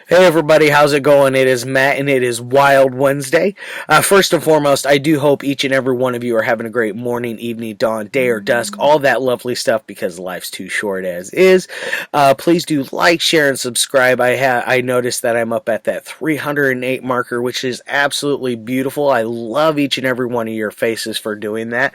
Hey everybody, how's it going? It is Matt and it is Wild Wednesday. First and foremost, I do hope each and every one of you are having a great morning, evening, dawn, day, or dusk, all that lovely stuff because life's too short as is. Please do like, share, and subscribe. I noticed that I'm up at that 308 marker, which is absolutely beautiful. I love each and every one of your faces for doing that.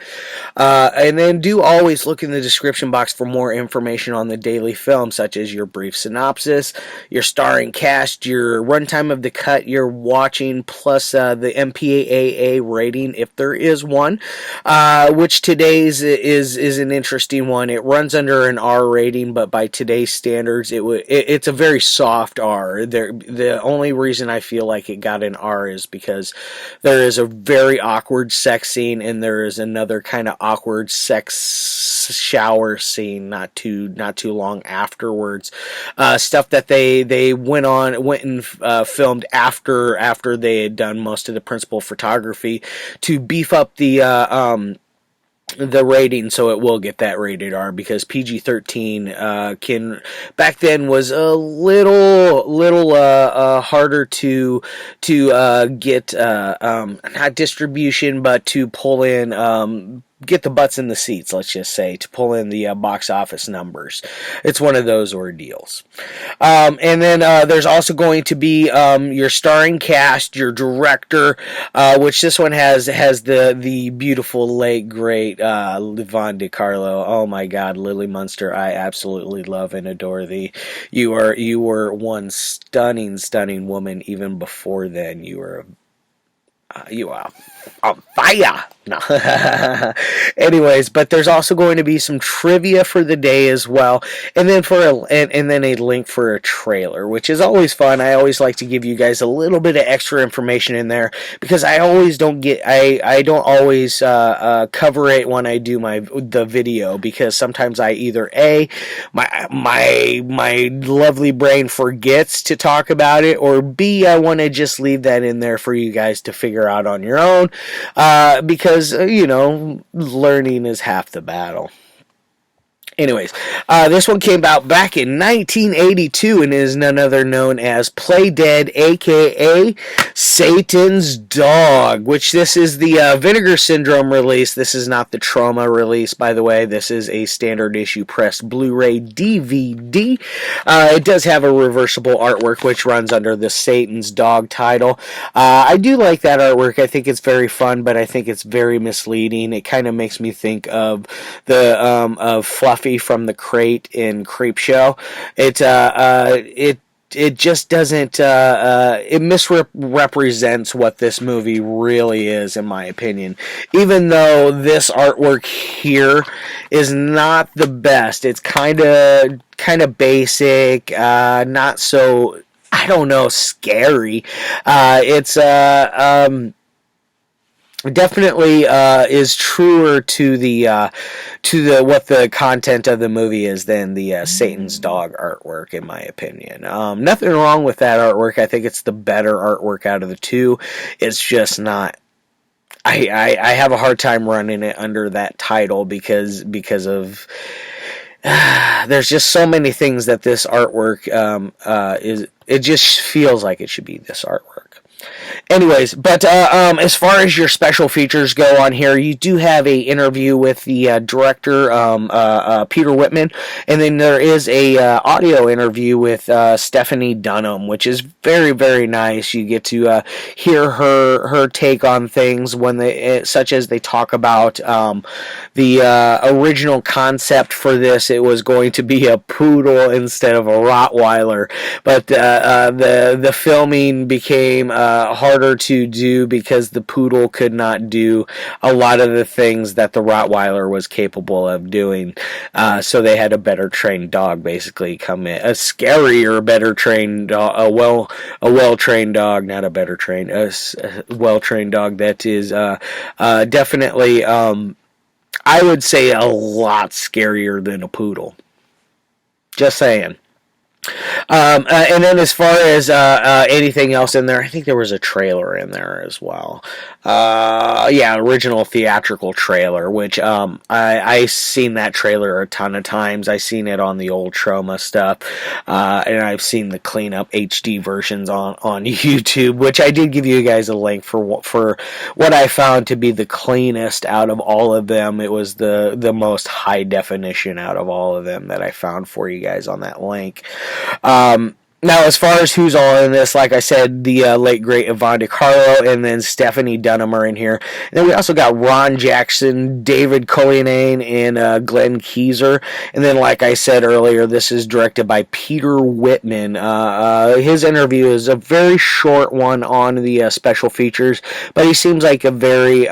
And then do always look in the description box for more information on the daily film, such as your brief synopsis, your starring cast, your runtime of the cut you're watching, plus the MPAA rating if there is one, which today's is an interesting one. It runs under an R rating, but by today's standards, it's a very soft R. The only reason I feel like it got an R is because there is a very awkward sex scene, and there is another kind of awkward sex shower scene not too long afterwards. Stuff that they went and filmed after they had done most of the principal photography to beef up the rating, so it will get that rated R, because PG-13 can back then was a little harder to get not distribution, but to pull in. Get the butts in the seats, let's just say, to pull in the box office numbers. It's one of those ordeals. And then there's also going to be your starring cast, your director, which this one has the beautiful late great Yvonne DeCarlo. Oh my God, Lily Munster, I absolutely love and adore thee. You were one stunning woman. Even before then, you are on fire. No. Anyways, but there's also going to be some trivia for the day as well, and then and then a link for a trailer, which is always fun. I always like to give you guys a little bit of extra information in there, because I always don't always cover it when I do the video, because sometimes I either my lovely brain forgets to talk about it, or B, I want to just leave that in there for you guys to figure out on your own, because learning is half the battle. Anyways, this one came out back in 1982 and is none other known as Play Dead, aka Satan's Dog, which this is the Vinegar Syndrome release. This is not the Trauma release, by the way. This is a standard issue pressed Blu-ray DVD. It does have a reversible artwork, which runs under the Satan's Dog title. I do like that artwork. I think it's very fun, but I think it's very misleading. It kind of makes me think of the of Fluffy from the Crate in Creepshow. It just doesn't, it misrepresents what this movie really is, in my opinion. Even though this artwork here is not the best. It's kind of basic, not so, I don't know, scary. It's definitely is truer to the what the content of the movie is than the Satan's Dog artwork, in my opinion. Nothing wrong with that artwork. I think it's the better artwork out of the two. It's just not. I have a hard time running it under that title because of. There's just so many things that this artwork is. It just feels like it should be this artwork. Anyways, but as far as your special features go on here, you do have a interview with the director, Peter Whitman, and then there is a audio interview with Stephanie Dunnam, which is very, very nice. You get to hear her take on things such as they talk about the original concept for this. It was going to be a poodle instead of a Rottweiler, but the filming became harder to do because the poodle could not do a lot of the things that the Rottweiler was capable of doing. So they had a better trained dog basically come in, a scarier, better trained dog, a well trained dog, not a better trained, a well trained dog that is definitely I would say a lot scarier than a poodle. Just saying. And then as far as anything else in there, I think there was a trailer in there as well. Yeah, original theatrical trailer, which I seen that trailer a ton of times. I seen it on the old Troma stuff, and I've seen the cleanup HD versions on YouTube, which I did give you guys a link for what I found to be the cleanest out of all of them. It was the most high definition out of all of them that I found for you guys on that link. Now, as far as who's all in this, like I said, the late great Yvonne DeCarlo and then Stephanie Dunnam are in here. And then we also got Ron Jackson, David Cullinane, and Glenn Kezer. And then, like I said earlier, this is directed by Peter Whitman. His interview is a very short one on the special features, but he seems like a very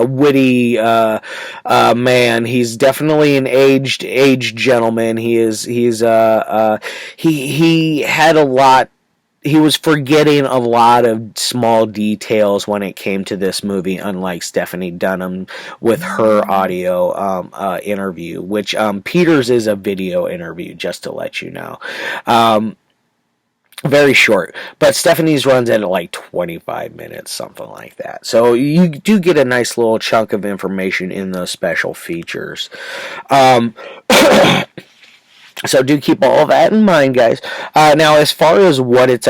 witty man. He's definitely an aged gentleman. He had a lot. He was forgetting a lot of small details when it came to this movie, unlike Stephanie Dunnam with her audio interview, which Peter's is a video interview, just to let you know. Very short, but Stephanie's runs at like 25 minutes, something like that. So you do get a nice little chunk of information in those special features. So do keep all of that in mind, guys. Now, as far as what it's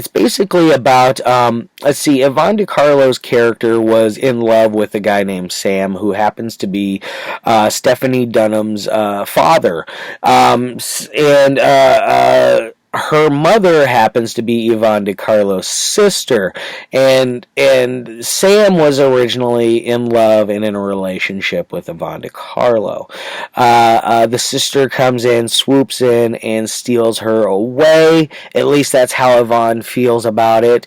basically about, let's see, Yvonne DeCarlo's character was in love with a guy named Sam, who happens to be Stephanie Dunnam's father. Her mother happens to be Yvonne DeCarlo's sister, and Sam was originally in love and in a relationship with Yvonne DeCarlo. The sister comes in, swoops in, and steals her away. At least that's how Yvonne feels about it.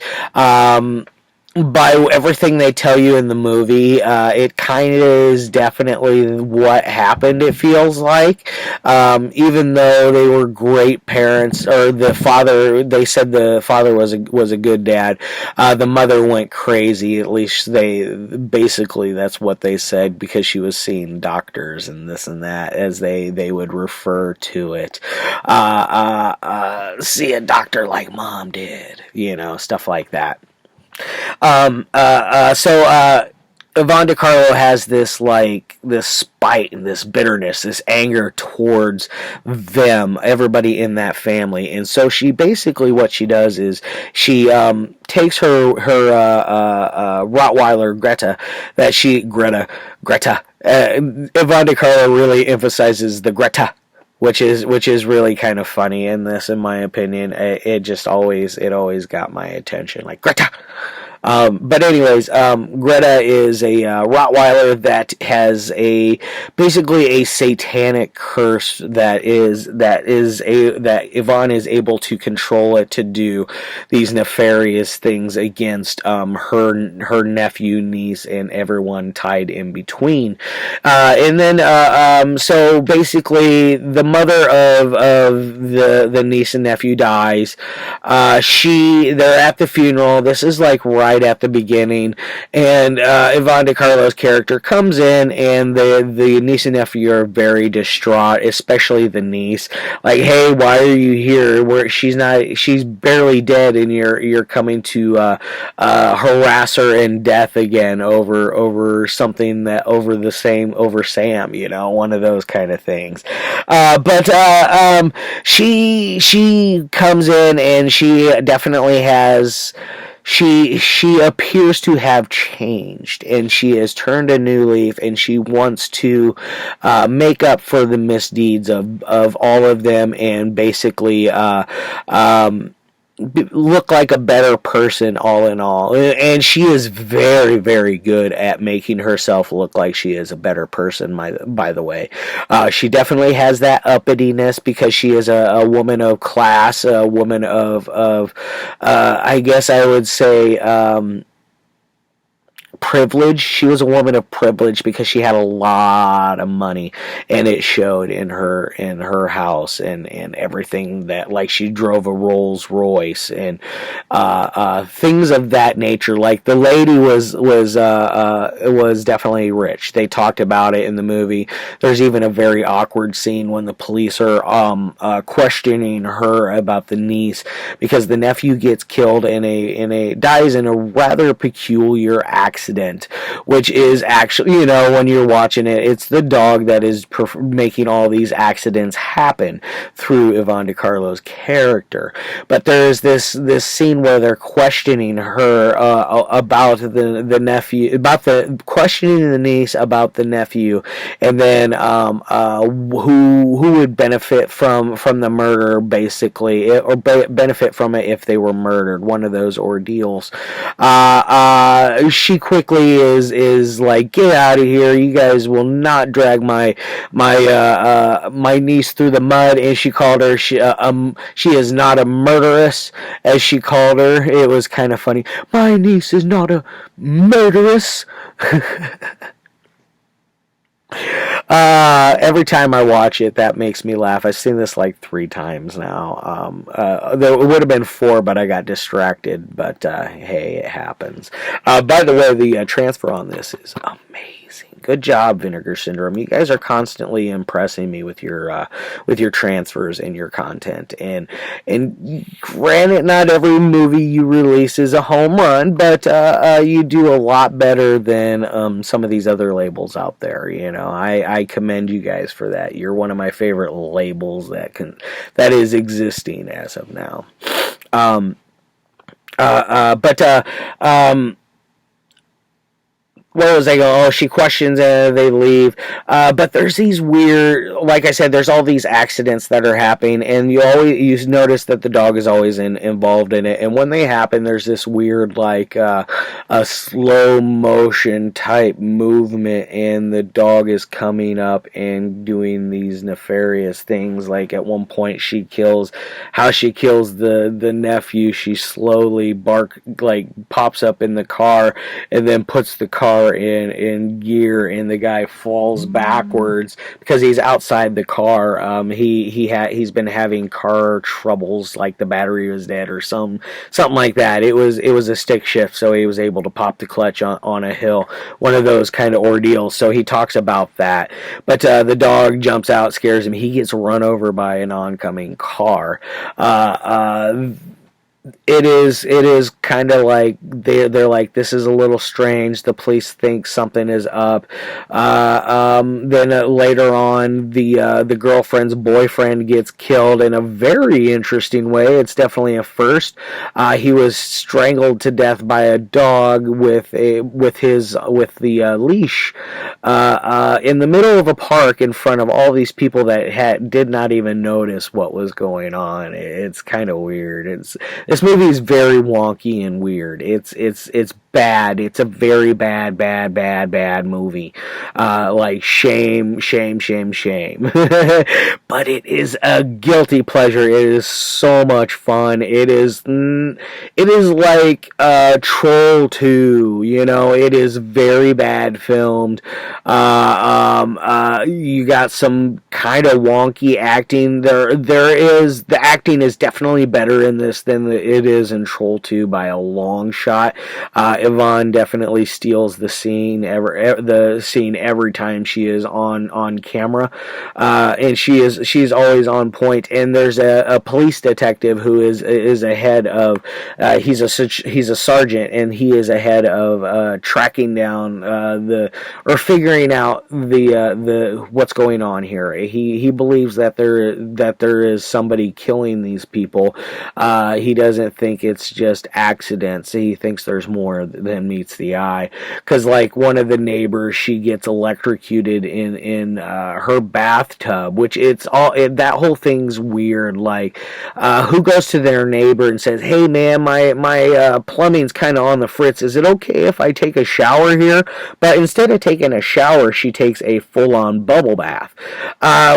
By everything they tell you in the movie, it kind of is definitely what happened, it feels like. Even though they were great parents, or they said the father was a good dad, the mother went crazy, at least that's what they said, because she was seeing doctors and this and that, as they would refer to it. See a doctor like mom did, stuff like that. So Yvonne DeCarlo has this spite and this bitterness, this anger towards everybody in that family, and so she basically, what she does is she takes her Rottweiler Greta. Yvonne DeCarlo really emphasizes the Greta, which is really kind of funny in this, in my opinion. It always got my attention, like Greta. But anyways, Greta is a Rottweiler that has basically a satanic curse that Yvonne is able to control it to do these nefarious things against her nephew, niece, and everyone tied in between. And then so basically the mother of the niece and nephew dies. They're at the funeral. This is like right at the beginning, and Yvonne DeCarlo's character comes in, and the niece and nephew are very distraught, especially the niece. Like, hey, why are you here? She's barely dead, and you're coming to harass her in death again over something over Sam, one of those kind of things. But she comes in, and she definitely has. She appears to have changed, and she has turned a new leaf, and she wants to make up for the misdeeds of all of them, and basically look like a better person, all in all. And she is very, very good at making herself look like she is a better person, by the way. She definitely has that uppityness, because she is a woman of class, a woman of I guess I would say privilege. She was a woman of privilege because she had a lot of money, and it showed in her house and everything, that like she drove a Rolls Royce and things of that nature. Like the lady was definitely rich. They talked about it in the movie. There's even a very awkward scene when the police are questioning her about the niece, because the nephew gets killed dies in a rather peculiar accident, which is actually, when you're watching it, it's the dog that is making all these accidents happen through Yvonne DeCarlo's character. But there's this scene where they're questioning her about the nephew, questioning the niece about the nephew, and then who would benefit from the murder, basically, or benefit from it if they were murdered. One of those ordeals. She quickly is like, get out of here! You guys will not drag my niece through the mud. And she called her she is not a murderess, as she called her. It was kind of funny. My niece is not a murderess. Every time I watch it, that makes me laugh. I've seen this like 3 times now. Though it would have been 4, but I got distracted. But hey, it happens. By the way, the transfer on this is amazing. Good job, Vinegar Syndrome. You guys are constantly impressing me with your transfers and your content. And granted, not every movie you release is a home run, but you do a lot better than some of these other labels out there. I commend you guys for that. You're one of my favorite labels that is existing as of now. Where was I going? Oh, she questions and they leave. But there's these weird, like I said, there's all these accidents that are happening, and you notice that the dog is always involved in it. And when they happen, there's this weird, like, a slow motion type movement, and the dog is coming up and doing these nefarious things. Like at one point, she kills the nephew. She slowly pops up in the car and then puts the car in gear, and the guy falls backwards because he's outside the car. He's been having car troubles, like the battery was dead or something like that. It was a stick shift, so he was able to pop the clutch on a hill. One of those kind of ordeals. So he talks about that. But the dog jumps out, scares him. He gets run over by an oncoming car. It is kind of like they're like, this is a little strange. The police think something is up. Then later on, the girlfriend's boyfriend gets killed in a very interesting way. It's definitely a first. He was strangled to death by a dog with the leash in the middle of a park in front of all these people that did not even notice what was going on. It's kind of weird. This movie is very wonky and weird. It's bad. It's a very bad movie. Like shame. But it is a guilty pleasure. It is so much fun. It is like Troll 2. It is very bad filmed. You got some kind of wonky acting. The acting is definitely better in this than it is in Troll 2 by a long shot. Yvonne definitely steals the scene every time she is on camera, and she's always on point. And there's a police detective who is ahead of he's a sergeant, and he is ahead of tracking down figuring out the what's going on here. He believes that there is somebody killing these people. He doesn't think it's just accidents. He thinks there's more than meets the eye. Because like one of the neighbors, she gets electrocuted in her bathtub, which that whole thing's weird. Like who goes to their neighbor and says, "Hey man, my plumbing's kind of on the fritz. Is it okay if I take a shower here?" But instead of taking a shower, she takes a full-on bubble bath,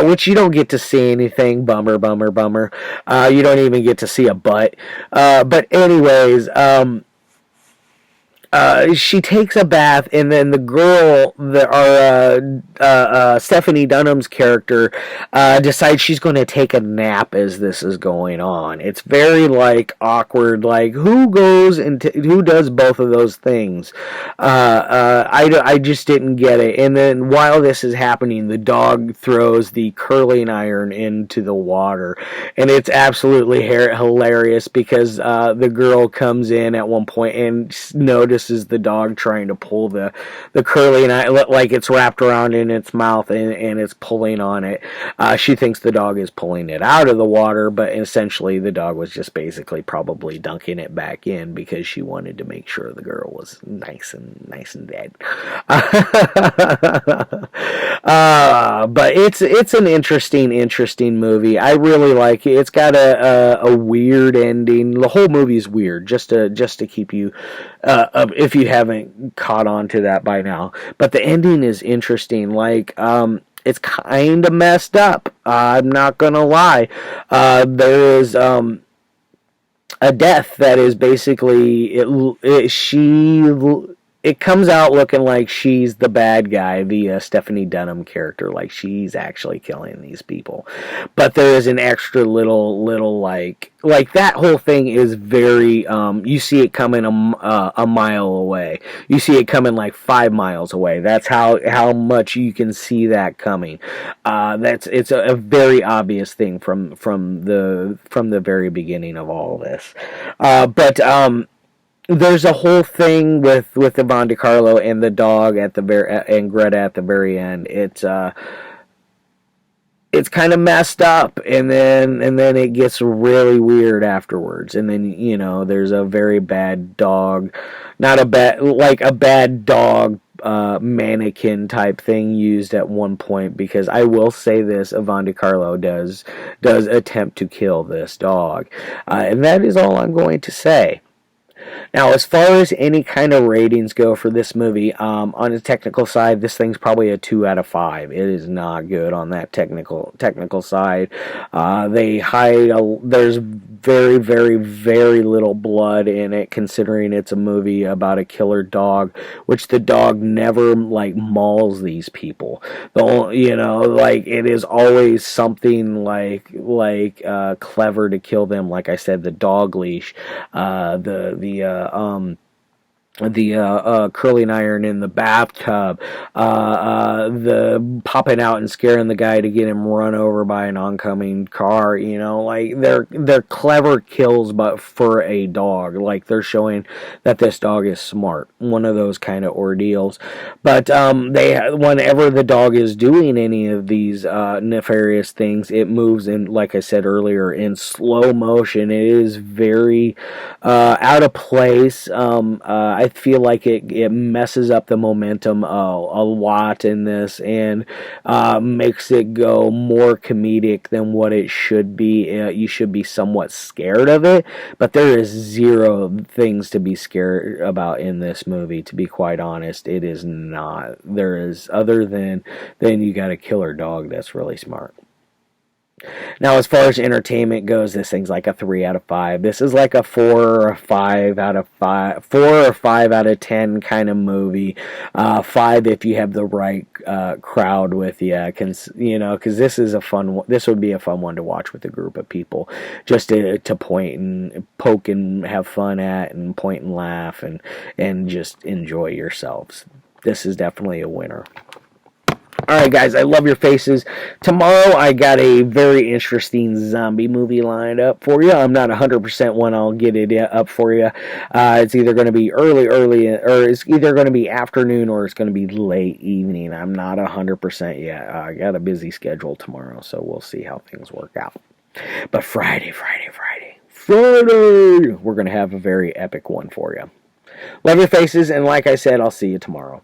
which you don't get to see anything. Bummer. You don't even get to see a butt. But anyways, she takes a bath, and then the girl, Stephanie Dunnam's character, decides she's going to take a nap as this is going on. It's very like awkward. Like who goes and who does both of those things? I just didn't get it. And then while this is happening, the dog throws the curling iron into the water, and it's absolutely hilarious because the girl comes in at one point and notices the dog trying to pull the curling iron, like it's wrapped around in its mouth, and it's pulling on it. She thinks the dog is pulling it out of the water, but essentially the dog was just basically probably dunking it back in because she wanted to make sure the girl was nice and dead. But it's an interesting movie. I really like it. It's got a weird ending. The whole movie's weird, just to keep you if you haven't caught on to that by now. But the ending is interesting. Like it's kind of messed up. I'm not gonna lie. There is a death that is basically it comes out looking like she's the bad guy, the Stephanie Dunnam character, like she's actually killing these people. But there is an extra little like that whole thing is very you see it coming a mile away. You see it coming like 5 miles away. That's how much you can see that coming. It's a very obvious thing from the very beginning of all this. But there's a whole thing with Yvonne DeCarlo and the dog at the and Greta at the very end. It's kind of messed up, and then it gets really weird afterwards. And then there's a very bad dog, not a bad dog mannequin type thing used at one point, because I will say this: Yvonne DeCarlo does attempt to kill this dog, and that is all I'm going to say. Now, as far as any kind of ratings go for this movie, on the technical side, this thing's probably a 2 out of 5. It is not good on that technical side. There's very, very, very little blood in it, considering it's a movie about a killer dog, which the dog never mauls these people. It is always something clever to kill them. Like I said, the dog leash, the curling iron in the bathtub, the popping out and scaring the guy to get him run over by an oncoming car. They're clever kills, but for a dog, they're showing that this dog is smart. One of those kind of ordeals. But whenever the dog is doing any of these nefarious things, it moves in, like I said earlier, in slow motion. It is very out of place. I feel like it messes up the momentum a lot in this, and makes it go more comedic than what it should be. You should be somewhat scared of it, but there is zero things to be scared about in this movie, to be quite honest. It is not. There is, other than you got a killer dog that's really smart. Now, as far as entertainment goes, this thing's like a 3 out of 5. This is like a 4 or 5 out of 5, 4 or 5 out of 10 kind of movie. 5 if you have the right crowd with you, because this is a fun. This would be a fun one to watch with a group of people, just to point and poke and have fun at, and point and laugh, and just enjoy yourselves. This is definitely a winner. Alright guys, I love your faces. Tomorrow I got a very interesting zombie movie lined up for you. I'm not 100% when I'll get it up for you. It's either going to be early, or it's either going to be afternoon, or it's going to be late evening. I'm not 100% yet. I got a busy schedule tomorrow, so we'll see how things work out. But Friday, we're going to have a very epic one for you. Love your faces, and like I said, I'll see you tomorrow.